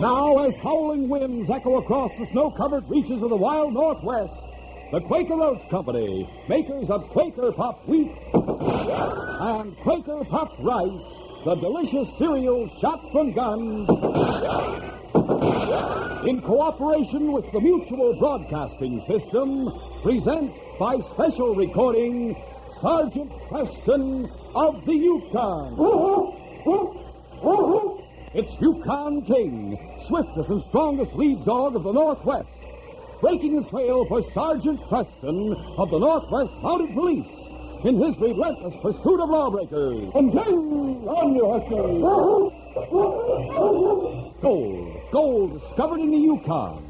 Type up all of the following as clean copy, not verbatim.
Now, as howling winds echo across the snow-covered reaches of the wild Northwest, the Quaker Oats Company, makers of Quaker Puffed Wheat and Quaker Puffed Rice, the delicious cereal shot from guns, in cooperation with the Mutual Broadcasting System, present by special recording Sergeant Preston of the Yukon. It's Yukon King, swiftest and strongest lead dog of the Northwest, breaking the trail for Sergeant Preston of the Northwest Mounted Police in his relentless pursuit of lawbreakers. And King, on your hustle! Gold discovered in the Yukon.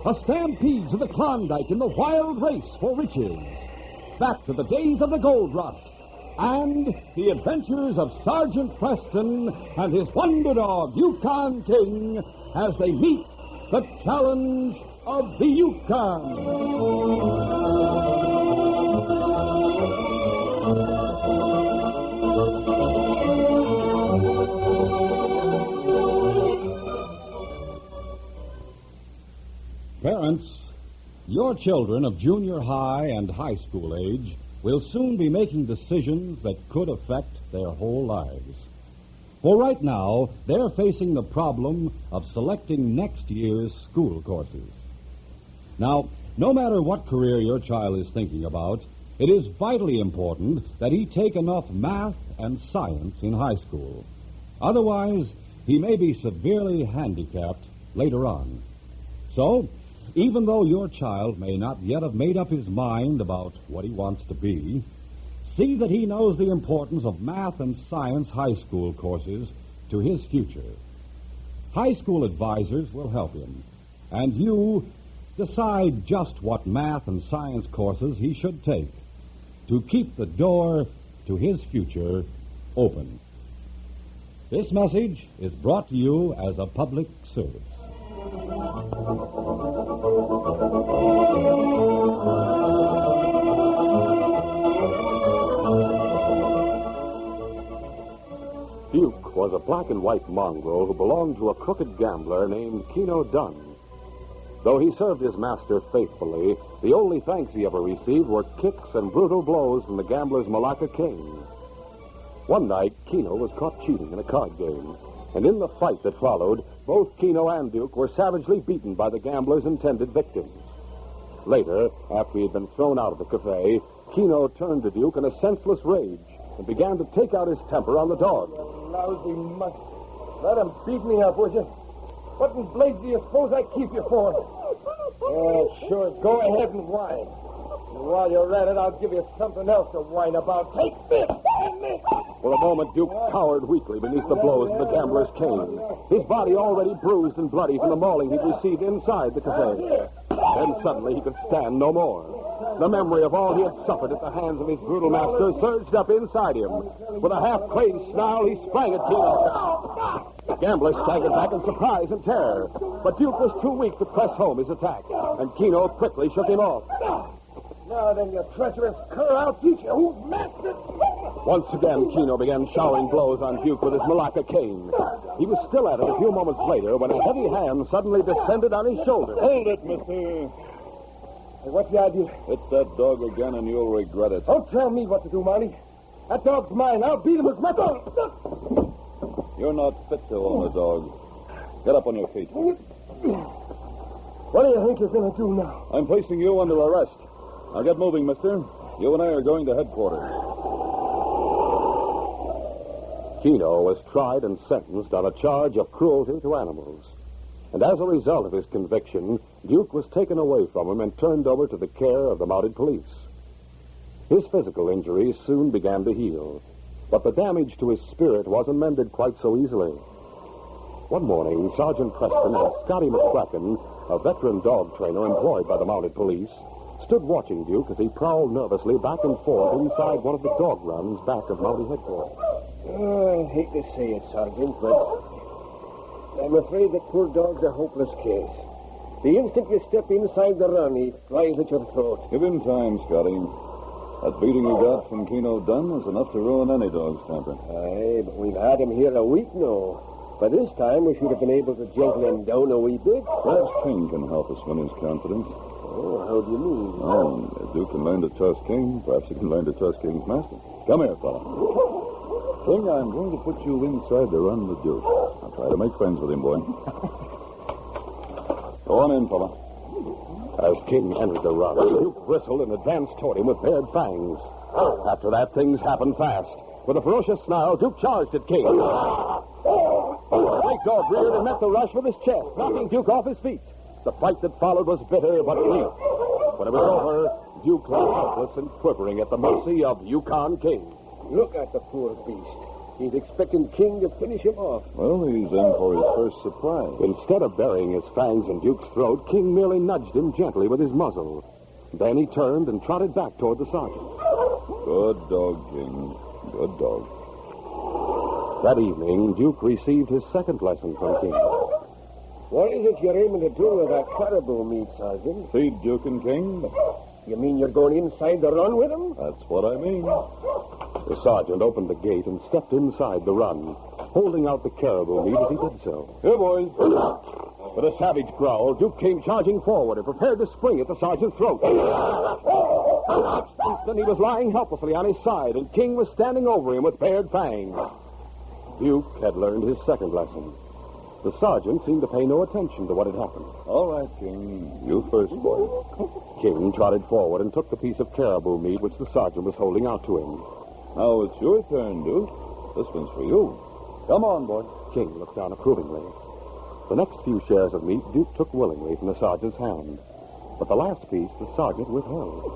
A stampede to the Klondike in the wild race for riches. Back to the days of the gold rush. And the adventures of Sergeant Preston and his wonder dog, Yukon King, as they meet the challenge of the Yukon. Parents, your children of junior high and high school age will soon be making decisions that could affect their whole lives. For right now, they're facing the problem of selecting next year's school courses. Now, no matter what career your child is thinking about, it is vitally important that he take enough math and science in high school. Otherwise, he may be severely handicapped later on. So, even though your child may not yet have made up his mind about what he wants to be, see that he knows the importance of math and science high school courses to his future. High school advisors will help him, and you decide just what math and science courses he should take to keep the door to his future open. This message is brought to you as a public service. Duke was a black and white mongrel who belonged to a crooked gambler named Keno Dunn. Though he served his master faithfully, the only thanks he ever received were kicks and brutal blows from the gambler's Malacca King. One night, Keno was caught cheating in a card game, and in the fight that followed, both Keno and Duke were savagely beaten by the gambler's intended victims. Later, after he had been thrown out of the cafe, Keno turned to Duke in a senseless rage and began to take out his temper on the dog. Lousy mutt. Let him beat me up, would you? What in blazes do you suppose I keep you for? Sure, go ahead and whine. And while you're at it, I'll give you something else to whine about. Take this and this. For a moment, Duke cowered weakly beneath the blows of the gambler's cane, his body already bruised and bloody from the mauling he'd received inside the cafe. Then suddenly he could stand no more. The memory of all he had suffered at the hands of his brutal master surged up inside him. With a half-crazed snarl, he sprang at Keno. The gambler staggered back in surprise and terror, but Duke was too weak to press home his attack, and Keno quickly shook him off. Now then, you treacherous cur, I'll teach you who's master. Once again, Keno began showering blows on Duke with his Malacca cane. He was still at it a few moments later when a heavy hand suddenly descended on his shoulder. Hold it, mister. Hey, what's the idea? Hit that dog again and you'll regret it. Don't tell me what to do, Monty. That dog's mine. I'll beat him with my dog. You're not fit to own a dog. Get up on your feet. What do you think you're going to do now? I'm placing you under arrest. Now get moving, mister. You and I are going to headquarters. Keno was tried and sentenced on a charge of cruelty to animals. And as a result of his conviction, Duke was taken away from him and turned over to the care of the mounted police. His physical injuries soon began to heal, but the damage to his spirit wasn't mended quite so easily. One morning, Sergeant Preston and Scotty McCracken, a veteran dog trainer employed by the mounted police, stood watching Duke as he prowled nervously back and forth inside one of the dog runs back of Mountie headquarters. I hate to say it, Sergeant, but I'm afraid that poor dog's a hopeless case. The instant you step inside the run, he flies at your throat. Give him time, Scotty. That beating you got from Keno Dunn was enough to ruin any dog's temper. Aye, but we've had him here a week now. By this time, we should have been able to gentle him down a wee bit. Perhaps King can help us win his confidence. Oh, how do you mean? Oh, if Duke can learn to trust King, perhaps he can learn to trust King's master. Come here, fella. King, I'm going to put you inside the run with Duke. I'll try to make friends with him, boy. Go on in, fella. As King entered the run, Duke bristled and advanced toward him with bared fangs. After that, things happened fast. With a ferocious snarl, Duke charged at King. The great dog reared and met the rush with his chest, knocking Duke off his feet. The fight that followed was bitter but brief. When it was over, Duke lay helpless and quivering at the mercy of Yukon King. Look at the poor beast. He's expecting King to finish him off. Well, he's in for his first surprise. Instead of burying his fangs in Duke's throat, King merely nudged him gently with his muzzle. Then he turned and trotted back toward the sergeant. Good dog, King. Good dog. That evening, Duke received his second lesson from King. What is it you're aiming to do with that caribou meat, Sergeant? Feed Duke and King? You mean you're going inside the run with him? That's what I mean. The sergeant opened the gate and stepped inside the run, holding out the caribou meat as he did so. Here, boys. With a savage growl, Duke came charging forward and prepared to spring at the sergeant's throat. Then he was lying helplessly on his side, and King was standing over him with bared fangs. Duke had learned his second lesson. The sergeant seemed to pay no attention to what had happened. All right, King. You first, boy. King trotted forward and took the piece of caribou meat which the sergeant was holding out to him. Now it's your turn, Duke. This one's for you. Come on, boy. King looked down approvingly. The next few shares of meat Duke took willingly from the sergeant's hand. But the last piece the sergeant withheld.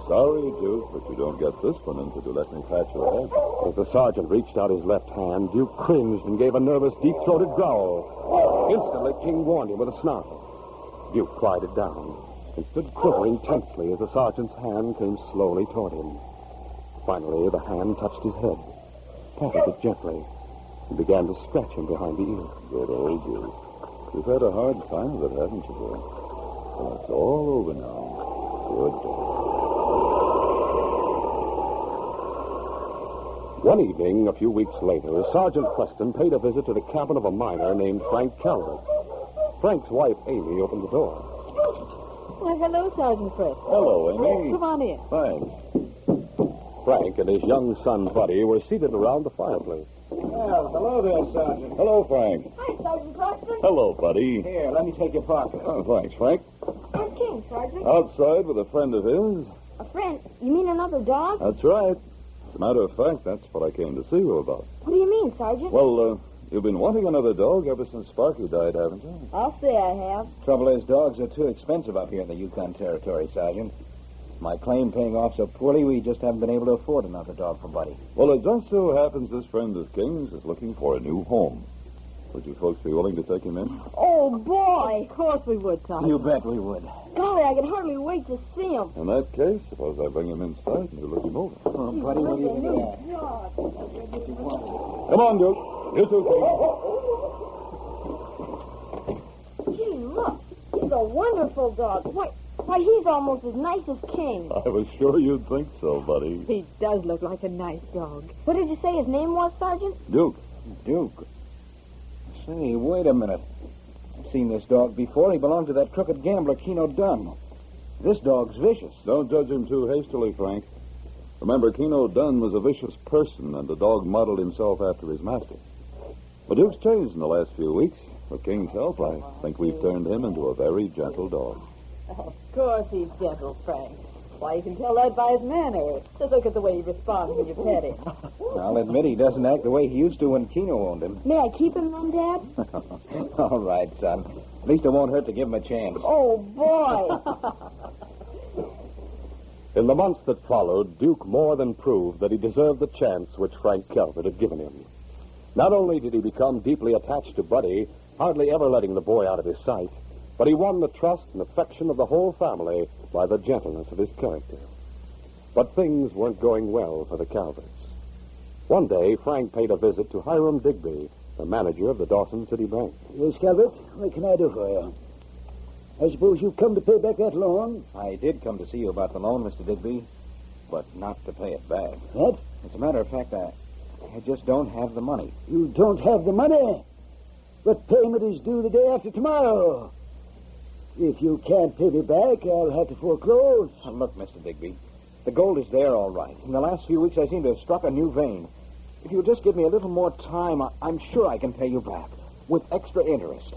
Sorry, Duke, but you don't get this one until you let me pat your head. As the sergeant reached out his left hand, Duke cringed and gave a nervous, deep-throated growl. Instantly, King warned him with a snarl. Duke quieted down and stood quivering tensely as the sergeant's hand came slowly toward him. Finally, the hand touched his head, patted it gently, and began to scratch him behind the ear. Good old Duke. You've had a hard time of it, haven't you, boy? Well, it's all over now. Good dog. One evening, a few weeks later, Sergeant Preston paid a visit to the cabin of a miner named Frank Calvert. Frank's wife, Amy, opened the door. Well, hello, Sergeant Preston. Hello, Amy. Come on in. Thanks. Frank and his young son, Buddy, were seated around the fireplace. Well, hello there, Sergeant. Hello, Frank. Hi, Sergeant Preston. Hello, buddy. Here, let me take your pocket. Oh, thanks, Frank. I'm King, Sergeant. Outside with a friend of his. A friend? You mean another dog? That's right. As a matter of fact, that's what I came to see you about. What do you mean, Sergeant? Well, you've been wanting another dog ever since Sparky died, haven't you? I'll say I have. Trouble is, dogs are too expensive up here in the Yukon Territory, Sergeant. My claim paying off so poorly, we just haven't been able to afford another dog for Buddy. Well, it just so happens this friend of King's is looking for a new home. Would you folks be willing to take him in? Oh, boy. Of course we would, Sergeant. You bet we would. Golly, I can hardly wait to see him. In that case, suppose I bring him inside and you look him over. Oh, Buddy, what do you think of that? Come on, Duke. You too, King. Gee, look. He's a wonderful dog. Why, he's almost as nice as King. I was sure you'd think so, buddy. He does look like a nice dog. What did you say his name was, Sergeant? Duke. Duke. Say, wait a minute. I've seen this dog before. He belonged to that crooked gambler, Keno Dunn. This dog's vicious. Don't judge him too hastily, Frank. Remember, Keno Dunn was a vicious person, and the dog modeled himself after his master. But Duke's changed in the last few weeks. With King's help, I think we've turned him into a very gentle dog. Of course he's gentle, Frank. Why, you can tell that by his manner. Just look at the way he responds when you pet him. I'll admit he doesn't act the way he used to when Keno owned him. May I keep him then, Dad? All right, son. At least it won't hurt to give him a chance. Oh, boy. In the months that followed, Duke more than proved that he deserved the chance which Frank Calvert had given him. Not only did he become deeply attached to Buddy, hardly ever letting the boy out of his sight, but he won the trust and affection of the whole family by the gentleness of his character. But things weren't going well for the Calverts. One day, Frank paid a visit to Hiram Digby, the manager of the Dawson City Bank. Yes, Calvert, what can I do for you? I suppose you've come to pay back that loan? I did come to see you about the loan, Mr. Digby, but not to pay it back. What? As a matter of fact, I just don't have the money. You don't have the money? But payment is due the day after tomorrow. If you can't pay me back, I'll have to foreclose. Now, look, Mr. Digby, the gold is there all right. In the last few weeks, I seem to have struck a new vein. If you'll just give me a little more time, I'm sure I can pay you back with extra interest.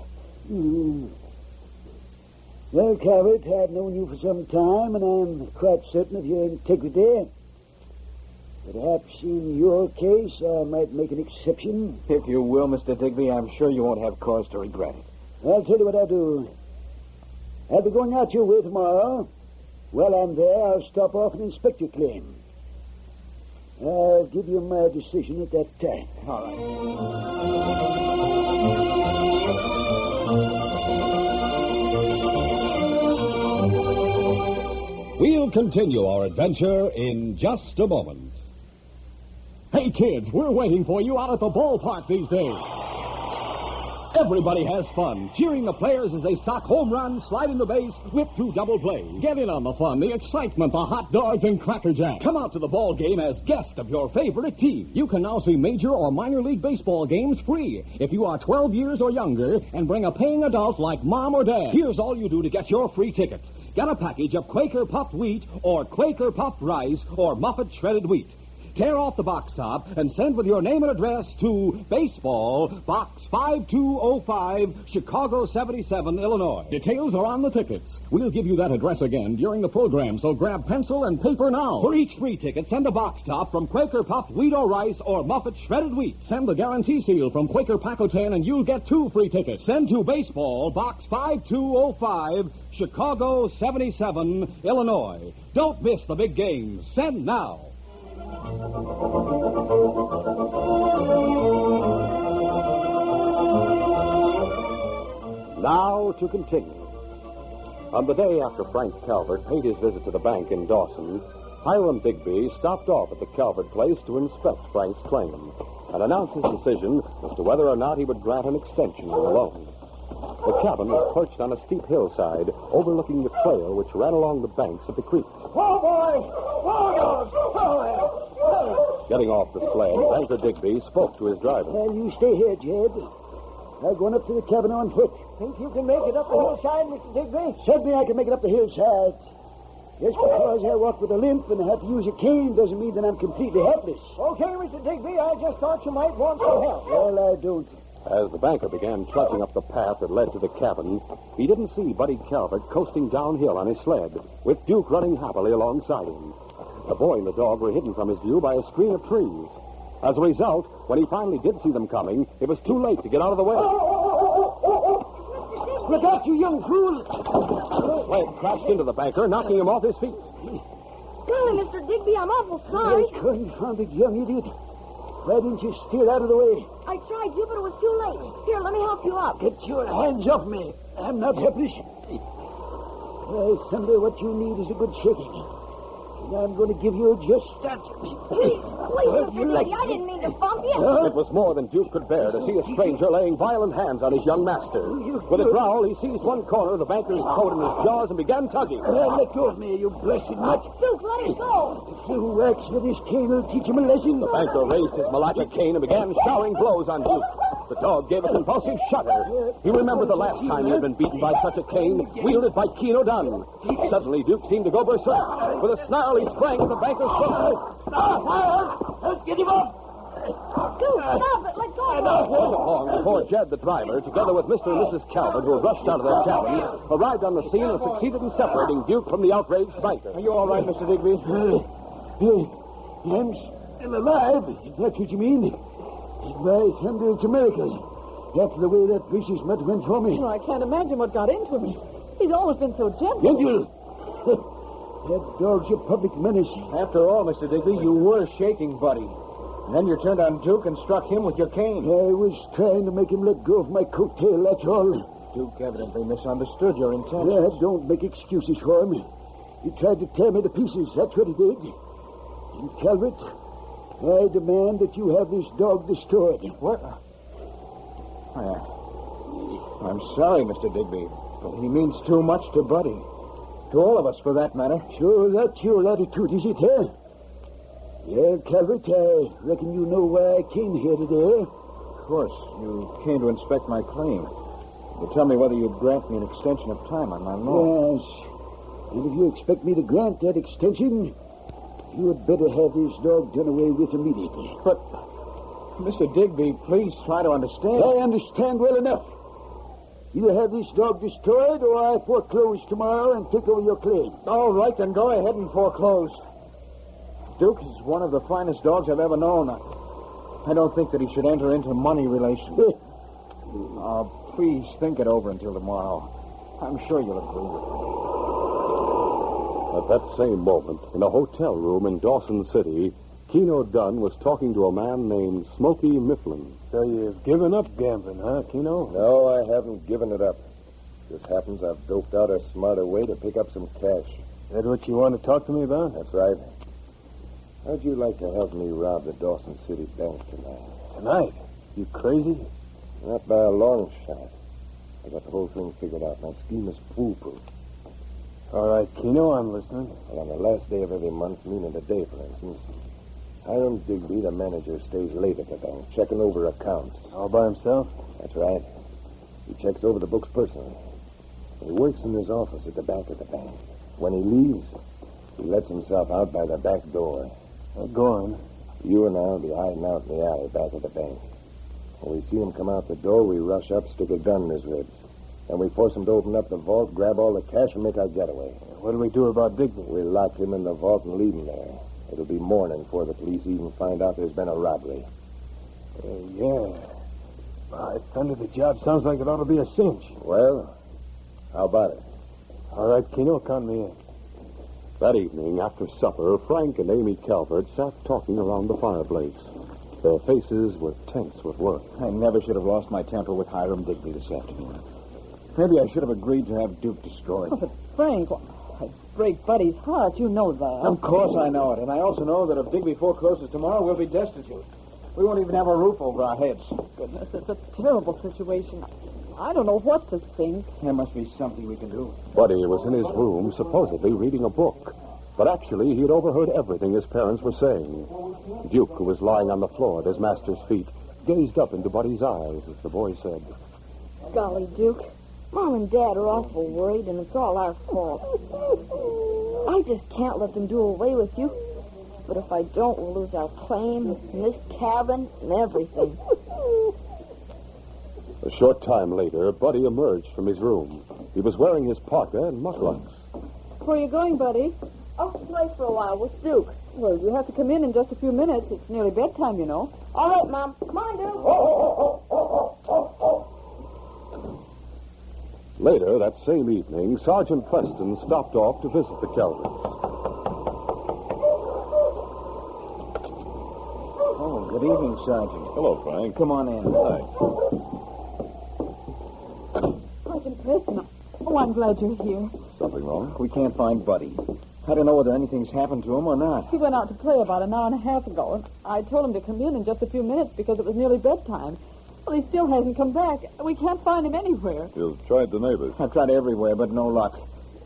Well, Calvert, I've known you for some time, and I'm quite certain of your integrity. Perhaps in your case, I might make an exception. If you will, Mr. Digby, I'm sure you won't have cause to regret it. I'll tell you what I'll do. I'll be going out your way tomorrow. While I'm there, I'll stop off and inspect your claim. I'll give you my decision at that time. All right. We'll continue our adventure in just a moment. Hey, kids, we're waiting for you out at the ballpark these days. Everybody has fun, cheering the players as they sock home runs, slide into base, whip through double plays. Get in on the fun, the excitement, the hot dogs, and Cracker Jack. Come out to the ball game as guest of your favorite team. You can now see major or minor league baseball games free if you are 12 years or younger and bring a paying adult like mom or dad. Here's all you do to get your free ticket. Get a package of Quaker puffed wheat or Quaker puffed rice or Muffet shredded wheat. Tear off the box top and send with your name and address to Baseball, Box 5205, Chicago 77, Illinois. Details are on the tickets. We'll give you that address again during the program, so grab pencil and paper now. For each free ticket, send a box top from Quaker puffed wheat or rice or Muffet shredded wheat. Send the guarantee seal from Quaker Pacotan and you'll get 2 free tickets. Send to Baseball, Box 5205, Chicago 77, Illinois. Don't miss the big game. Send now. Now to continue. On the day after Frank Calvert paid his visit to the bank in Dawson, Hiram Digby stopped off at the Calvert place to inspect Frank's claim and announce his decision as to whether or not he would grant an extension of the loan. The cabin was perched on a steep hillside overlooking the trail which ran along the banks of the creek. Whoa, boys! Whoa, boys! Getting off the sled, Banker Digby spoke to his driver. Well, you stay here, Jed. I'm going up to the cabin on foot. Think you can make it up the hillside, Mr. Digby? Certainly I can make it up the hillside. Just because I walk with a limp and I have to use a cane doesn't mean that I'm completely helpless. Okay, Mr. Digby, I just thought you might want some help. Well, I don't. As the banker began trudging up the path that led to the cabin, he didn't see Buddy Calvert coasting downhill on his sled, with Duke running happily alongside him. The boy and the dog were hidden from his view by a screen of trees. As a result, when he finally did see them coming, it was too late to get out of the way. Look out, you young fool! The sled crashed into the banker, knocking him off his feet. Golly, Mr. Digby, I'm awful sorry. Confounded young idiot. Why didn't you steer out of the way? I tried to, but it was too late. Here, let me help you up. Get your hands off me. I'm not helpless. Why, Thunder, what you need is a good shaking. And I'm going to give you just that. Please, Mr. Digby, I didn't mean to bump you. It was more than Duke could bear to see a stranger laying violent hands on his young master. With a growl, he seized one corner of the banker's coat in his jaws and began tugging. Let go of me, you blessed nut. Duke, let him go. You wax with this cane will teach him a lesson. The banker raised his Malacca cane and began showering blows on Duke. The dog gave a convulsive shudder. He remembered the last time he had been beaten by such a cane, wielded by Keno Dunn. Suddenly, Duke seemed to go berserk. With a snarl, he sprang at the banker's throat. Get him up! Duke, stop it. Let go of Along before Jed, the driver, together with Mr. and Mrs. Calvert, who had rushed out of their cabin, arrived on the scene and succeeded in separating Duke from the outraged banker. Are you all right, Mr. Digby? I'm alive, if that's what you mean. By thunder, it's a miracle. After the way that vicious mutt went for me. Oh, I can't imagine what got into him. He's always been so gentle. Gentle? That dog's a public menace. After all, Mr. Digby, you were shaking Buddy. And then you turned on Duke and struck him with your cane. I was trying to make him let go of my coattail, that's all. Duke evidently misunderstood your intent. Don't make excuses for him. He tried to tear me to pieces, that's what he did. And Calvert, I demand that you have this dog destroyed. What? I'm sorry, Mr. Digby, but he means too much to Buddy. To all of us, for that matter. So that's your attitude, is it, huh? Well, Calvert, I reckon you know why I came here today. Of course. You came to inspect my claim. You tell me whether you'd grant me an extension of time on my loan. Yes. And if you expect me to grant that extension, you had better have this dog done away with immediately. But, Mr. Digby, please try to understand. I understand well enough. Either have this dog destroyed or I foreclose tomorrow and take over your claim. All right, then go ahead and foreclose. Duke is one of the finest dogs I've ever known. I don't think that he should enter into money relations. Please think it over until tomorrow. I'm sure you'll agree with me. At that same moment, in a hotel room in Dawson City, Keno Dunn was talking to a man named Smokey Mifflin. So you've given up gambling, huh, Keno? No, I haven't given it up. Just happens I've doped out a smarter way to pick up some cash. That what you want to talk to me about? That's right. How'd you like to help me rob the Dawson City Bank tonight? Tonight? You crazy? Not by a long shot. I got the whole thing figured out. My scheme is foolproof. All right, Keno, I'm listening. Well, on the last day of every month, meaning today, for instance, Hiram Digby, the manager, stays late at the bank, checking over accounts. All by himself? That's right. He checks over the books personally. He works in his office at the back of the bank. When he leaves, he lets himself out by the back door. Go on. You and I will be hiding out in the alley back of the bank. When we see him come out the door, we rush up, stick a gun in his ribs. Then we force him to open up the vault, grab all the cash, and make our getaway. What do we do about Digby? We lock him in the vault and leave him there. It'll be morning before the police even find out there's been a robbery. Yeah. By thunder, the job sounds like it ought to be a cinch. Well, how about it? All right, Keno, count me in. That evening, after supper, Frank and Amy Calvert sat talking around the fireplace. Their faces were tense with work. I never should have lost my temper with Hiram Digby this afternoon. Maybe I should have agreed to have Duke destroyed. Oh, but Frank, I'd break Buddy's heart. You know that. Of course I know it. And I also know that if Digby forecloses tomorrow, we'll be destitute. We won't even have a roof over our heads. Goodness, it's a terrible situation. I don't know what to think. There must be something we can do. Buddy was in his room, supposedly reading a book. But actually, he had overheard everything his parents were saying. Duke, who was lying on the floor at his master's feet, gazed up into Buddy's eyes as the boy said, Golly, Duke, Mom and Dad are awful worried, and it's all our fault. I just can't let them do away with you. But if I don't, we'll lose our claim and this cabin and everything. A short time later, Buddy emerged from his room. He was wearing his parka and mucklucks. Where are you going, Buddy? Off to play for a while with Duke. Well, you have to come in just a few minutes. It's nearly bedtime, you know. All right, Mom. Come on, Duke. Later that same evening, Sergeant Preston stopped off to visit the Calverts. Oh, good evening, Sergeant. Hello, Frank. Come on in. Sergeant Preston. Oh, I'm glad you're here. Something wrong? We can't find Buddy. I don't know whether anything's happened to him or not. He went out to play about an hour and a half ago. I told him to come in just a few minutes because it was nearly bedtime. Well, he still hasn't come back. We can't find him anywhere. You've tried the neighbors. I've tried everywhere, but no luck.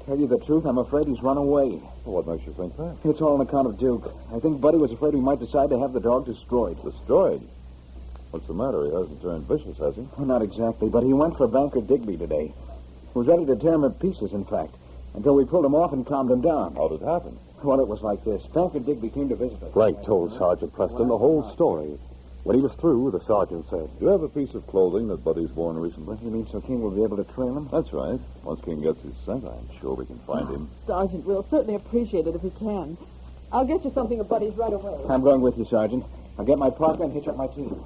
Tell you the truth, I'm afraid he's run away. What makes you think that? It's all on account of Duke. I think Buddy was afraid we might decide to have the dog destroyed. Destroyed? What's the matter? He hasn't turned vicious, has he? Well, not exactly, but he went for Banker Digby today. He was ready to tear him in pieces, in fact, until we pulled him off and calmed him down. How'd it happen? Well, it was like this. Banker Digby came to visit us. Frank told Sergeant Preston the whole story. When he was through, the sergeant said, Do you have a piece of clothing that Buddy's worn recently? You mean so King will be able to trail him? That's right. Once King gets his scent, I'm sure we can find him. Sergeant, we'll certainly appreciate it if we can. I'll get you something of Buddy's right away. I'm going with you, Sergeant. I'll get my parka and hitch up my team.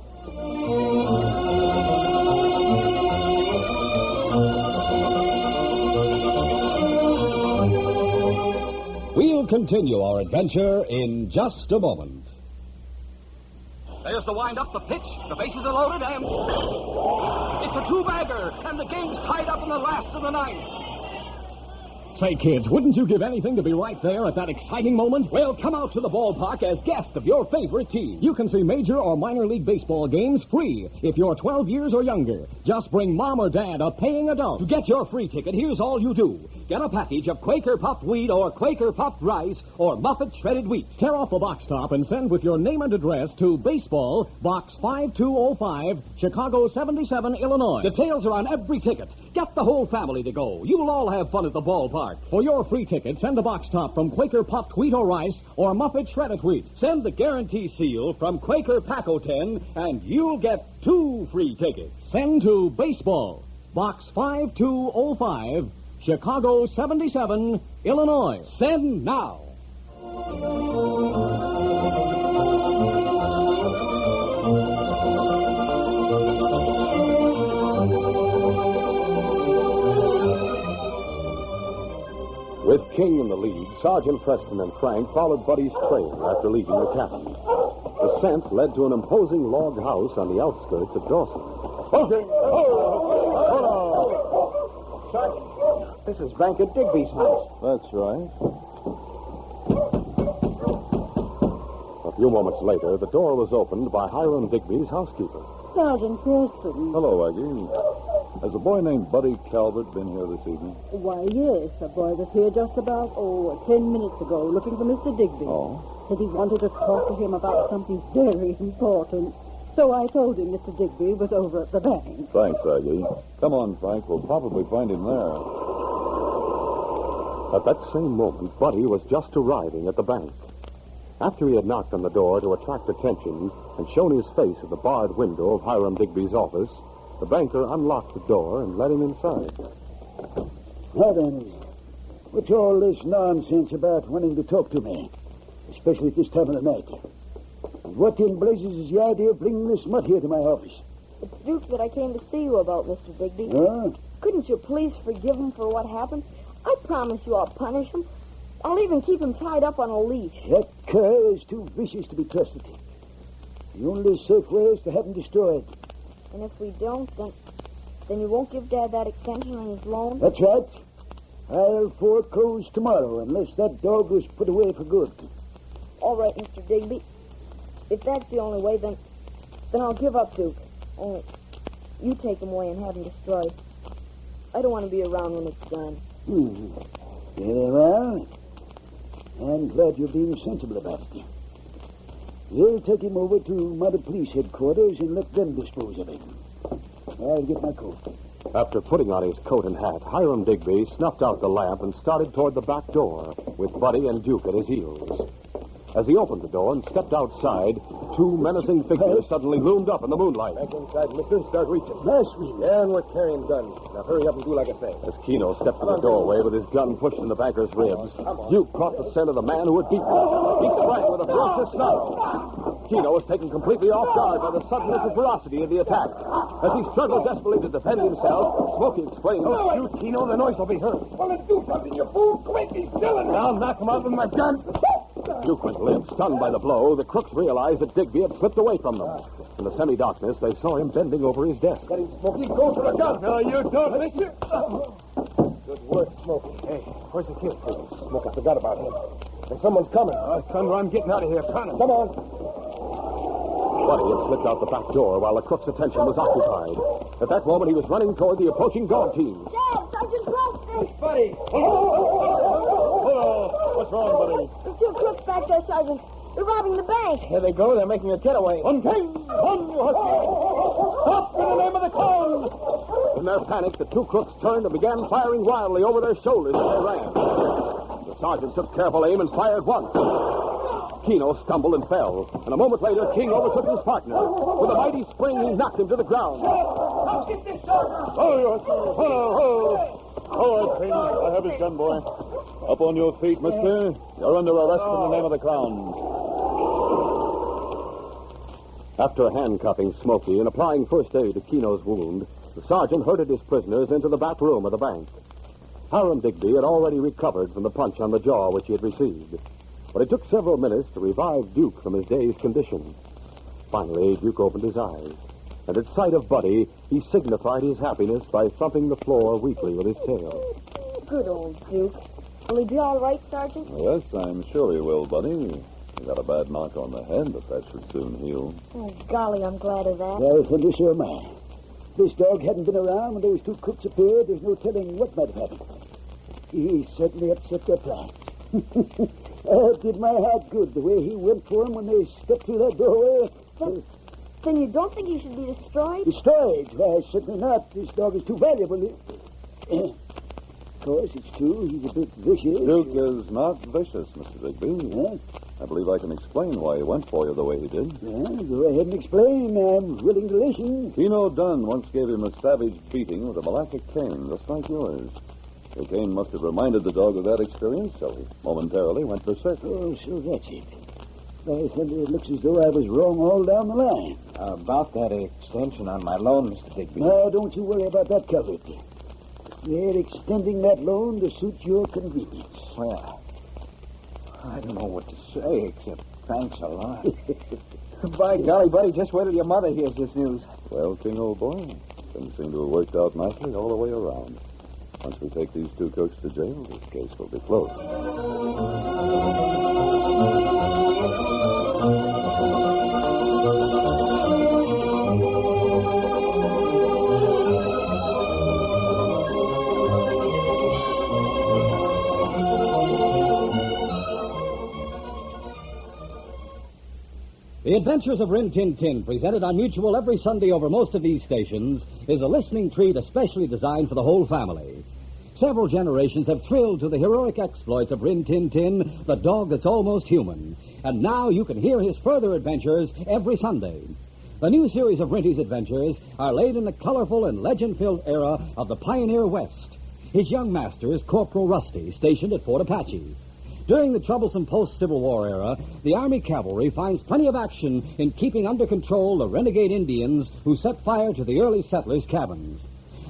We'll continue our adventure in just a moment. There's the wind-up, the pitch, the bases are loaded, and... It's a two-bagger, and the game's tied up in the last of the ninth. Say, kids, wouldn't you give anything to be right there at that exciting moment? Well, come out to the ballpark as guest of your favorite team. You can see major or minor league baseball games free if you're 12 years or younger. Just bring mom or dad, a paying adult. To get your free ticket, here's all you do. Get a package of Quaker puffed wheat or Quaker puffed rice or Muffet shredded wheat. Tear off the box top and send with your name and address to Baseball, Box 5205, Chicago 77, Illinois. Details are on every ticket. Get the whole family to go. You'll all have fun at the ballpark. For your free ticket, send a box top from Quaker puffed wheat or rice or Muffet shredded wheat. Send the guarantee seal from Quaker Paco 10, and you'll get 2 free tickets. Send to Baseball, Box 5205, Chicago 77, Illinois. Send now. With King in the lead, Sergeant Preston and Frank followed Buddy's trail after leaving the cabin. The scent led to an imposing log house on the outskirts of Dawson. Okay. This is Banker Digby's house. That's right. A few moments later, the door was opened by Hiram Digby's housekeeper. Sergeant Preston. Hello, Aggie. Has a boy named Buddy Calvert been here this evening? Why, yes. A boy was here just about, 10 minutes ago, looking for Mr. Digby. Oh? Said he wanted to talk to him about something very important. So I told him Mr. Digby was over at the bank. Thanks, Aggie. Come on, Frank. We'll probably find him there. At that same moment, Buddy was just arriving at the bank. After he had knocked on the door to attract attention and shown his face at the barred window of Hiram Digby's office, the banker unlocked the door and let him inside. Now then, what's all this nonsense about wanting to talk to me? Especially at this time of the night. And what in blazes is the idea of bringing this mutt here to my office? It's Duke that I came to see you about, Mr. Digby. Huh? Couldn't you please forgive him for what happened? I promise you I'll punish him. I'll even keep him tied up on a leash. That cur is too vicious to be trusted. The only safe way is to have him destroyed. And if we don't, then you won't give Dad that extension on his loan? That's right. I'll foreclose tomorrow unless that dog was put away for good. All right, Mr. Digby. If that's the only way, then I'll give up Duke. Only you take him away and have him destroyed. I don't want to be around when it's done. Very well. I'm glad you're being sensible about it. We'll take him over to Mother Police headquarters and let them dispose of him. I'll get my coat. After putting on his coat and hat, Hiram Digby snuffed out the lamp and started toward the back door, with Buddy and Duke at his heels. As he opened the door and stepped outside, 2 menacing figures suddenly loomed up in the moonlight. Back inside, mister. Start reaching. Last week. Yeah, and we're carrying guns. Now hurry up and do like I say. As Keno stepped to the doorway with his gun pushed in the banker's ribs, Duke caught the scent of the man who had beaten him. He sprang with a ferocious snarl. Keno was taken completely off guard by the suddenness and ferocity of the attack. As he struggled desperately to defend himself, Smokey exclaimed, Shoot, Keno, the noise will be heard. Well, then do something, you fool. Quick, he's killing me. I'll knock him out with my gun. Duke went limp, stunned by the blow. The crooks realized that Digby had slipped away from them. In the semi-darkness, they saw him bending over his desk. Got him, Smokey. Go for the gun. No, you don't, mister. Good work, Smokey. Hey, where's the kid? Smoke, I forgot about him. And someone's coming. Thunder, I'm getting out of here. Come on. Buddy had slipped out the back door while the crook's attention was occupied. At that moment, he was running toward the approaching dog teams. Dad, Sergeant Preston! Buddy. Hello. What's wrong, Buddy? The 2 crooks back there, Sergeant. They're robbing the bank. Here they go. They're making a getaway. On King! On, you husky! Stop in the name of the crown! In their panic, the 2 crooks turned and began firing wildly over their shoulders as they ran. The sergeant took careful aim and fired once. Keno stumbled and fell, and a moment later, King overtook his partner. With a mighty spring, he knocked him to the ground. Now get this soldier! All right, King. I have his gun, boy. Up on your feet, mister. You're under arrest in the name of the crown. After handcuffing Smokey and applying first aid to Keno's wound, the sergeant herded his prisoners into the back room of the bank. Hiram Digby had already recovered from the punch on the jaw which he had received. But it took several minutes to revive Duke from his dazed condition. Finally, Duke opened his eyes, and at sight of Buddy, he signified his happiness by thumping the floor weakly with his tail. Good old Duke. Will he be all right, Sergeant? Yes, I'm sure he will, Buddy. He got a bad knock on the head, but that should soon heal. Oh, golly, I'm glad of that. Well, for this so am I. If this dog hadn't been around when those 2 crooks appeared, there's no telling what might have happened. He certainly upset their plans. It did my heart good, the way he went for him when they stepped through that doorway. Then you don't think he should be destroyed? Destroyed? Why, certainly not. This dog is too valuable. Of course, it's true. He's a bit vicious. Duke is not vicious, Mr. Digby. Huh? I believe I can explain why he went for you the way he did. Well, go ahead and explain. I'm willing to listen. Keno Dunn once gave him a savage beating with a Malacca cane, just like yours. The cane must have reminded the dog of that experience, so he momentarily went berserk. Oh, so that's it. By thunder, it looks as though I was wrong all down the line. About that extension on my loan, Mr. Digby. No, don't you worry about that, Calvert. They're extending that loan to suit your convenience. Well, I don't know what to say, except thanks a lot. By golly, buddy, just wait till your mother hears this news. Well, King, old boy, things seem to have worked out nicely all the way around. Once we take these two cooks to jail, this case will be closed. The Adventures of Rin Tin Tin, presented on Mutual every Sunday over most of these stations, is a listening treat especially designed for the whole family. Several generations have thrilled to the heroic exploits of Rin Tin Tin, the dog that's almost human. And now you can hear his further adventures every Sunday. The new series of Rinty's adventures are laid in the colorful and legend-filled era of the pioneer West. His young master is Corporal Rusty, stationed at Fort Apache. During the troublesome post-Civil War era, the Army Cavalry finds plenty of action in keeping under control the renegade Indians who set fire to the early settlers' cabins.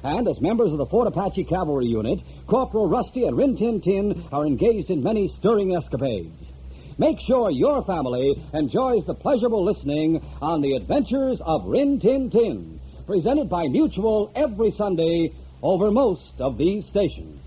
And as members of the Fort Apache Cavalry Unit, Corporal Rusty and Rin Tin Tin are engaged in many stirring escapades. Make sure your family enjoys the pleasurable listening on the Adventures of Rin Tin Tin, presented by Mutual every Sunday over most of these stations.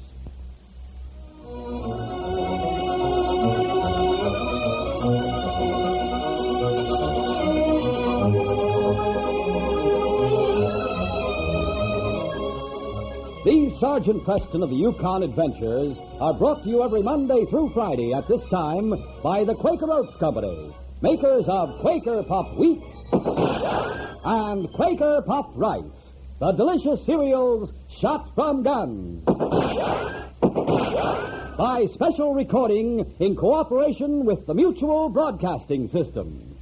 These Sergeant Preston of the Yukon Adventures are brought to you every Monday through Friday at this time by the Quaker Oats Company, makers of Quaker Puff Wheat and Quaker Puff Rice, the delicious cereals shot from guns. By special recording in cooperation with the Mutual Broadcasting System.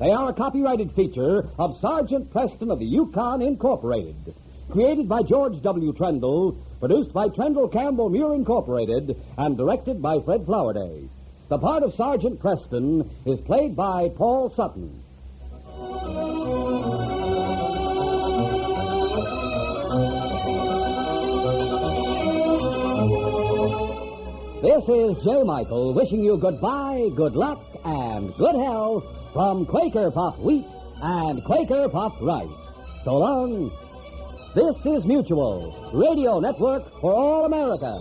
They are a copyrighted feature of Sergeant Preston of the Yukon Incorporated. Created by George W. Trendle, produced by Trendle Campbell Muir Incorporated, and directed by Fred Flowerday. The part of Sergeant Preston is played by Paul Sutton. This is J. Michael wishing you goodbye, good luck, and good health from Quaker Puff Wheat and Quaker Puff Rice. So long. This is Mutual, Radio Network for all America.